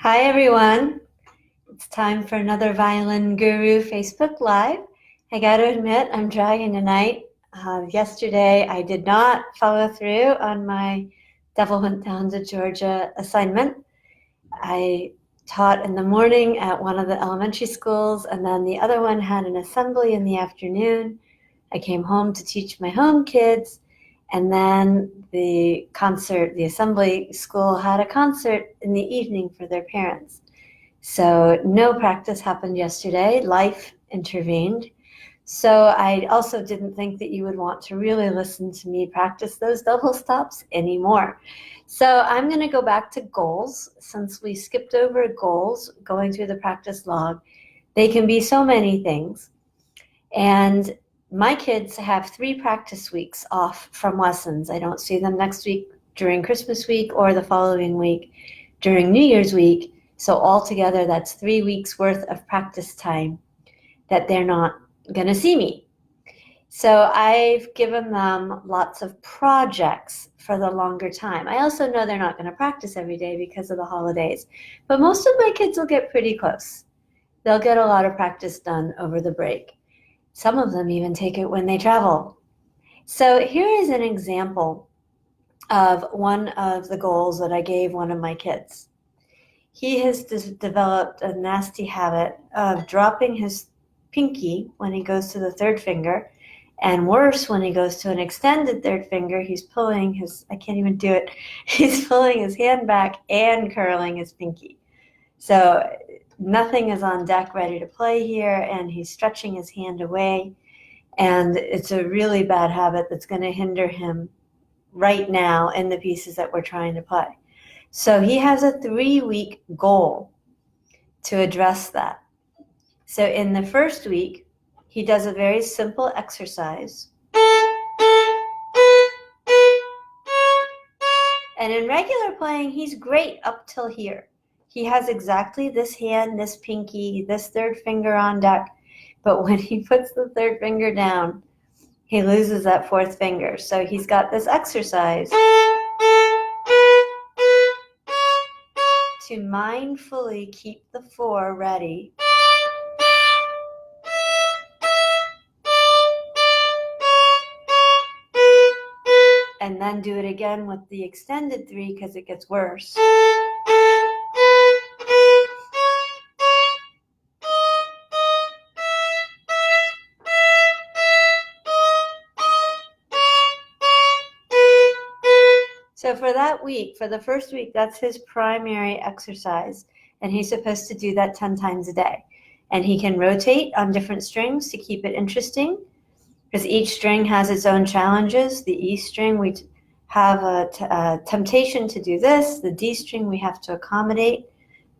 Hi everyone, it's time for another Violin Guru Facebook Live. I got to admit, I'm dragging tonight. Yesterday, I did not follow through on my Devil Went Down to Georgia assignment. I taught in the morning at one of the elementary schools, and then the other one had an assembly in the afternoon. I came home to teach my home kids, and then the assembly school had a concert in the evening for their parents. So no practice happened yesterday. Life intervened. So I also didn't think that you would want to really listen to me practice those double stops anymore. So I'm going to go back to goals. Since we skipped over goals going through the practice log, they can be so many things. And my kids have 3 practice weeks off from lessons. I don't see them next week during Christmas week or the following week during New Year's week. So altogether, that's 3 weeks worth of practice time that they're not going to see me. So I've given them lots of projects for the longer time. I also know they're not going to practice every day because of the holidays, but most of my kids will get pretty close. They'll get a lot of practice done over the break. Some of them even take it when they travel. So here is an example of one of the goals that I gave one of my kids. He has developed a nasty habit of dropping his pinky when he goes to the third finger, and worse, when he goes to an extended third finger, he's pulling his, I can't even do it, he's pulling his hand back and curling his pinky. So nothing is on deck ready to play here, and he's stretching his hand away, and it's a really bad habit that's going to hinder him right now in the pieces that we're trying to play. So he has a 3-week goal to address that. So in the first week, he does a very simple exercise. And in regular playing, he's great up till here. He has exactly this hand, this pinky, this third finger on deck. But when he puts the third finger down, he loses that fourth finger. So he's got this exercise to mindfully keep the 4 ready. And then do it again with the extended 3 because it gets worse. So for that week, for the first week, that's his primary exercise. And he's supposed to do that 10 times a day. And he can rotate on different strings to keep it interesting, because each string has its own challenges. The E string, we have a temptation to do this. The D string, we have to accommodate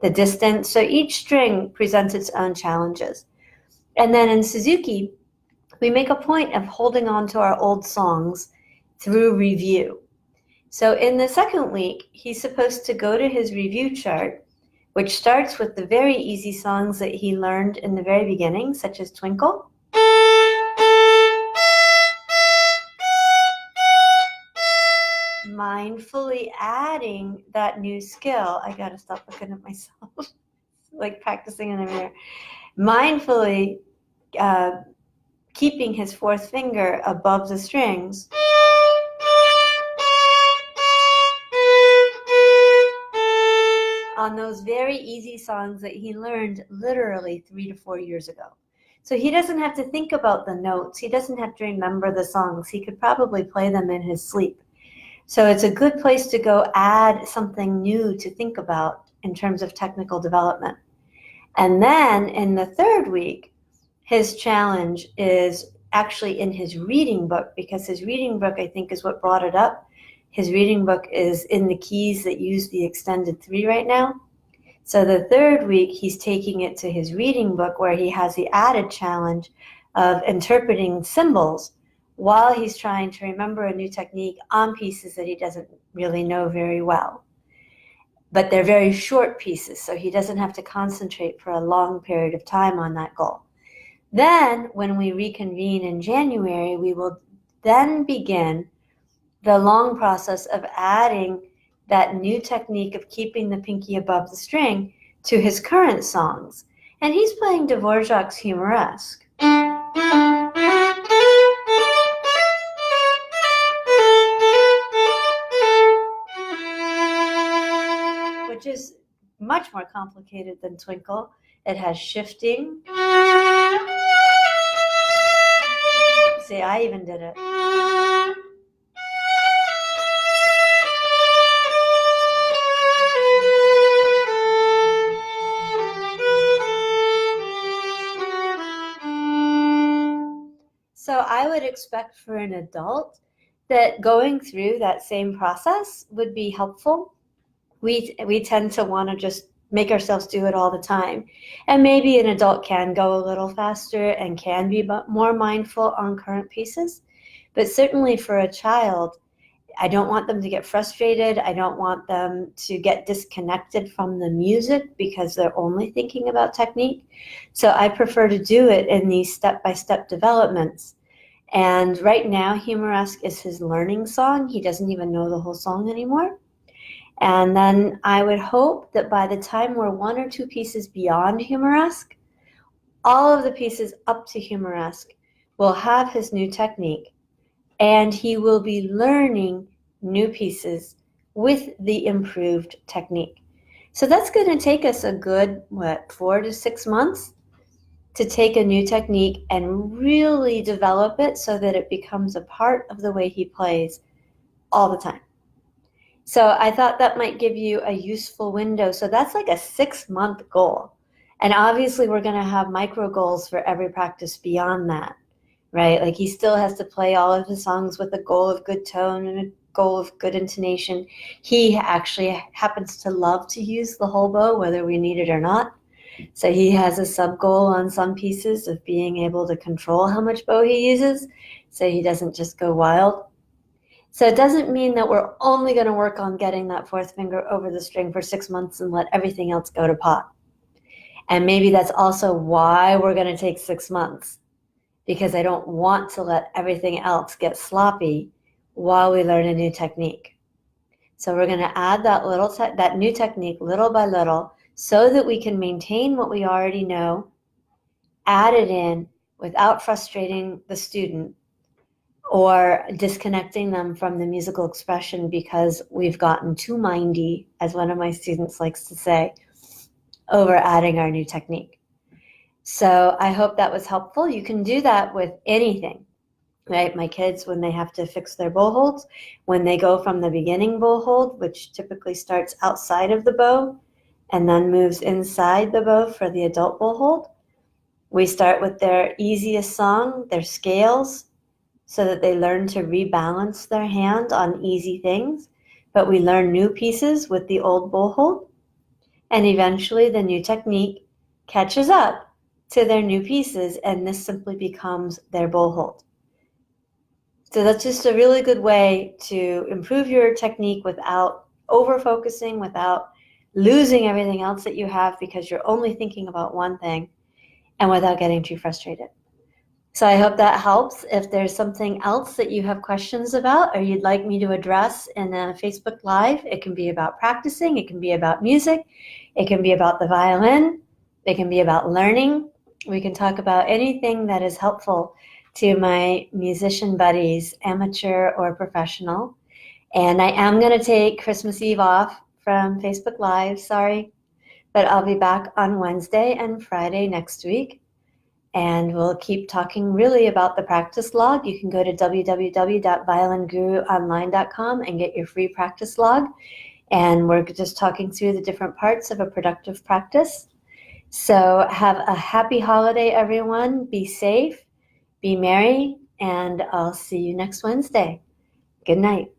the distance. So each string presents its own challenges. And then in Suzuki, we make a point of holding on to our old songs through review. So in the second week, he's supposed to go to his review chart, which starts with the very easy songs that he learned in the very beginning, such as Twinkle. Mindfully adding that new skill. I gotta stop looking at myself, like practicing in the mirror. Mindfully keeping his fourth finger above the strings. On those very easy songs that he learned literally 3 to 4 years ago. So he doesn't have to think about the notes. He doesn't have to remember the songs. He could probably play them in his sleep. So it's a good place to go add something new to think about in terms of technical development. And then in the third week, his challenge is actually in his reading book, because his reading book, I think, is what brought it up. His reading book is in the keys that use the extended 3 right now. So the third week, he's taking it to his reading book, where he has the added challenge of interpreting symbols while he's trying to remember a new technique on pieces that he doesn't really know very well. But they're very short pieces, so he doesn't have to concentrate for a long period of time on that goal. Then, when we reconvene in January, we will then begin the long process of adding that new technique of keeping the pinky above the string to his current songs. And he's playing Dvorak's Humoresque. Which is much more complicated than Twinkle. It has shifting. See, I even did it. So I would expect for an adult that going through that same process would be helpful. We tend to want to just make ourselves do it all the time. And maybe an adult can go a little faster and can be more mindful on current pieces. But certainly for a child, I don't want them to get frustrated. I don't want them to get disconnected from the music because they're only thinking about technique. So I prefer to do it in these step-by-step developments. And right now, Humoresque is his learning song. He doesn't even know the whole song anymore. And then I would hope that by the time we're one or two pieces beyond Humoresque, all of the pieces up to Humoresque will have his new technique, and he will be learning new pieces with the improved technique. So that's going to take us a good, 4 to 6 months to take a new technique and really develop it so that it becomes a part of the way he plays all the time. So I thought that might give you a useful window. So that's like a 6-month goal. And obviously we're going to have micro goals for every practice beyond that, right? Like he still has to play all of his songs with a goal of good tone and a goal of good intonation. He actually happens to love to use the whole bow, whether we need it or not. So he has a sub goal on some pieces of being able to control how much bow he uses, so he doesn't just go wild. So it doesn't mean that we're only going to work on getting that fourth finger over the string for 6 months and let everything else go to pot. And maybe that's also why we're going to take 6 months, because I don't want to let everything else get sloppy while we learn a new technique. So we're going to add that new technique little by little so that we can maintain what we already know, add it in without frustrating the student or disconnecting them from the musical expression because we've gotten too mindy, as one of my students likes to say, over adding our new technique. So I hope that was helpful. You can do that with anything, right? My kids, when they have to fix their bow holds, when they go from the beginning bow hold, which typically starts outside of the bow and then moves inside the bow for the adult bow hold, we start with their easiest song, their scales, so that they learn to rebalance their hand on easy things. But we learn new pieces with the old bow hold, and eventually the new technique catches up to their new pieces, and this simply becomes their bow hold. So that's just a really good way to improve your technique without over-focusing, without losing everything else that you have because you're only thinking about one thing, and without getting too frustrated. So I hope that helps. If there's something else that you have questions about or you'd like me to address in a Facebook Live, it can be about practicing, it can be about music, it can be about the violin, it can be about learning. We can talk about anything that is helpful to my musician buddies, amateur or professional. And I am going to take Christmas Eve off from Facebook Live, sorry, but I'll be back on Wednesday and Friday next week. And we'll keep talking really about the practice log. You can go to www.violinguruonline.com and get your free practice log. And we're just talking through the different parts of a productive practice. So have a happy holiday, everyone. Be safe, be merry, and I'll see you next Wednesday. Good night.